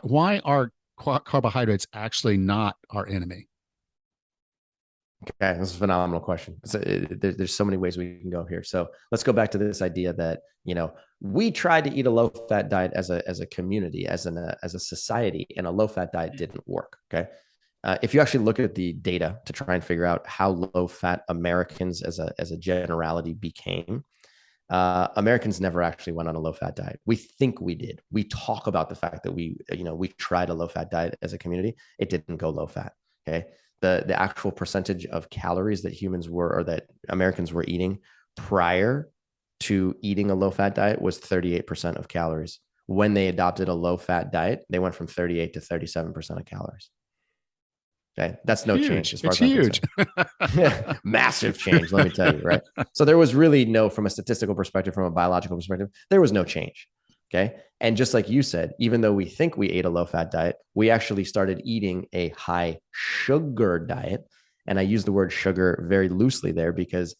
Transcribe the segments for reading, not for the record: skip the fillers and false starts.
Why are carbohydrates actually not our enemy? Okay, this is a phenomenal question. There's so many ways we can go here. So let's go back to this idea that we tried to eat a low-fat diet as a community, as a society, and a low-fat diet didn't work. Okay, if you actually look at the data to try and figure out how low-fat Americans as a generality became, Americans never actually went on a low-fat diet. We think we did. We talk about the fact that we tried a low-fat diet as a community. It didn't go low-fat. Okay, the actual percentage of calories that humans were or that Americans were eating prior to eating a low-fat diet was 38% of calories. When they adopted a low-fat diet, they went from 38 to 37% of calories. Okay, that's no change Huge. as far It's as I'm huge. concerned. Massive change, let me tell you, right? So there was really no, from a statistical perspective, from a biological perspective, there was no change. Okay. And just like you said, even though we think we ate a low fat diet, we actually started eating a high sugar diet. And I use the word sugar very loosely there because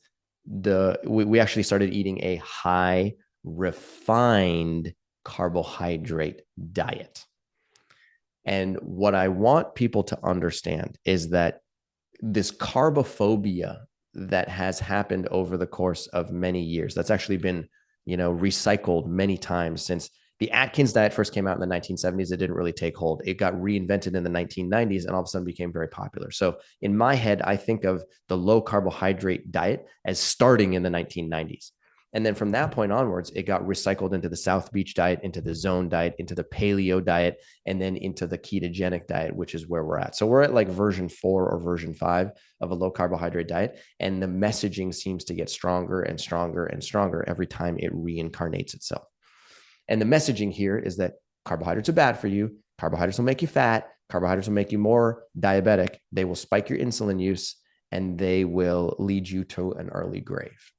we actually started eating a high refined carbohydrate diet. And what I want people to understand is that this carbophobia that has happened over the course of many years, that's actually been, recycled many times since the Atkins diet first came out in the 1970s. It didn't really take hold. It got reinvented in the 1990s and all of a sudden became very popular. So in my head, I think of the low carbohydrate diet as starting in the 1990s. And then from that point onwards, it got recycled into the South Beach diet, into the zone diet, into the paleo diet, and then into the ketogenic diet, which is where we're at. So we're at like version 4 or version 5 of a low carbohydrate diet. And the messaging seems to get stronger and stronger and stronger every time it reincarnates itself. And the messaging here is that carbohydrates are bad for you. Carbohydrates will make you fat. Carbohydrates will make you more diabetic. They will spike your insulin use and they will lead you to an early grave.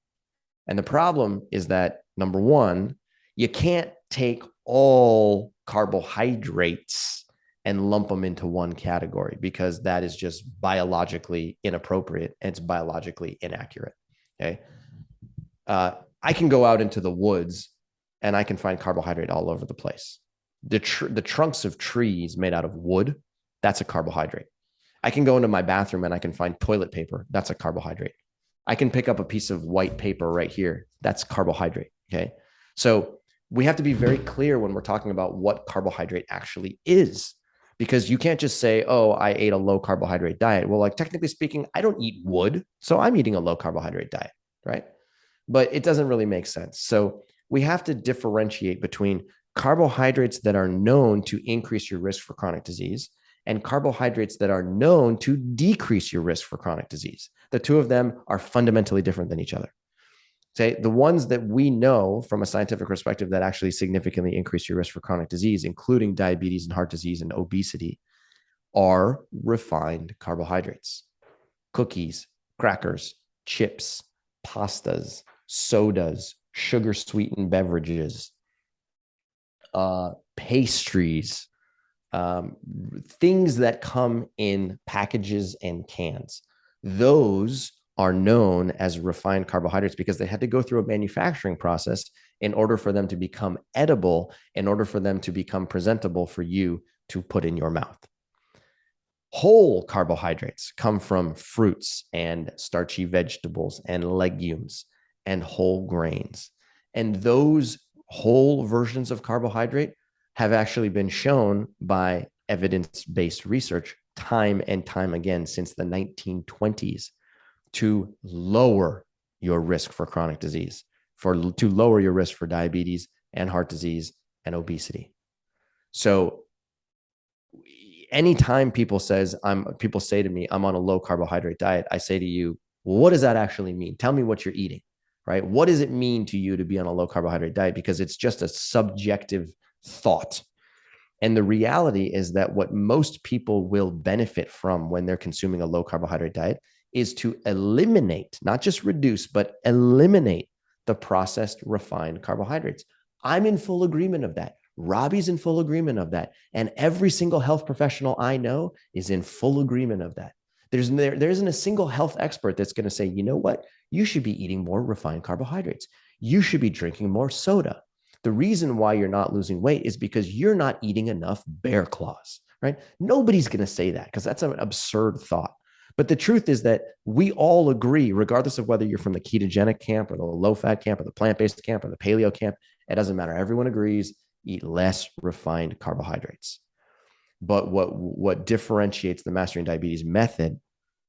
And the problem is that, number one, you can't take all carbohydrates and lump them into one category because that is just biologically inappropriate and it's biologically inaccurate. Okay. I can go out into the woods and I can find carbohydrate all over the place. The trunks of trees made out of wood, that's a carbohydrate. I can go into my bathroom and I can find toilet paper. That's a carbohydrate. I can pick up a piece of white paper right here. That's carbohydrate. Okay. So we have to be very clear when we're talking about what carbohydrate actually is, because you can't just say, oh, I ate a low carbohydrate diet. Well, like technically speaking, I don't eat wood, so I'm eating a low carbohydrate diet, right? But it doesn't really make sense. So we have to differentiate between carbohydrates that are known to increase your risk for chronic disease and carbohydrates that are known to decrease your risk for chronic disease. The two of them are fundamentally different than each other. Say the ones that we know from a scientific perspective that actually significantly increase your risk for chronic disease, including diabetes and heart disease and obesity, are refined carbohydrates. Cookies, crackers, chips, pastas, sodas, sugar sweetened beverages, pastries, things that come in packages and cans. Those are known as refined carbohydrates because they had to go through a manufacturing process in order for them to become edible, in order for them to become presentable for you to put in your mouth. Whole carbohydrates come from fruits and starchy vegetables and legumes and whole grains. And those whole versions of carbohydrate have actually been shown by evidence-based research time and time again since the 1920s to lower your risk for chronic disease, to lower your risk for diabetes and heart disease and obesity. So anytime people say to me, I'm on a low carbohydrate diet, I say to you, well, what does that actually mean? Tell me what you're eating, right? What does it mean to you to be on a low carbohydrate diet? Because it's just a subjective thought. And the reality is that what most people will benefit from when they're consuming a low carbohydrate diet is to eliminate, not just reduce, but eliminate the processed refined carbohydrates. I'm in full agreement of that. Robbie's in full agreement of that. And every single health professional I know is in full agreement of that. There isn't a single health expert that's going to say, you know what? You should be eating more refined carbohydrates. You should be drinking more soda. The reason why you're not losing weight is because you're not eating enough bear claws, right? Nobody's going to say that because that's an absurd thought. But the truth is that we all agree, regardless of whether you're from the ketogenic camp or the low fat camp or the plant-based camp or the paleo camp, it doesn't matter. Everyone agrees, eat less refined carbohydrates. But what differentiates the Mastering Diabetes method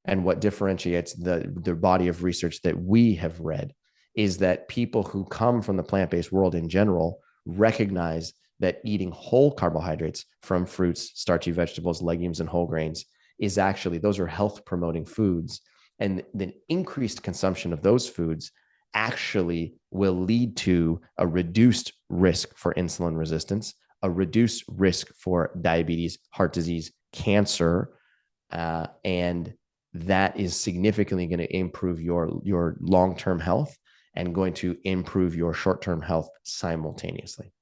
and what differentiates the body of research that we have read is that people who come from the plant-based world in general recognize that eating whole carbohydrates from fruits, starchy vegetables, legumes, and whole grains is actually, those are health promoting foods. And the increased consumption of those foods actually will lead to a reduced risk for insulin resistance, a reduced risk for diabetes, heart disease, cancer, and that is significantly going to improve your long-term health and going to improve your short-term health simultaneously.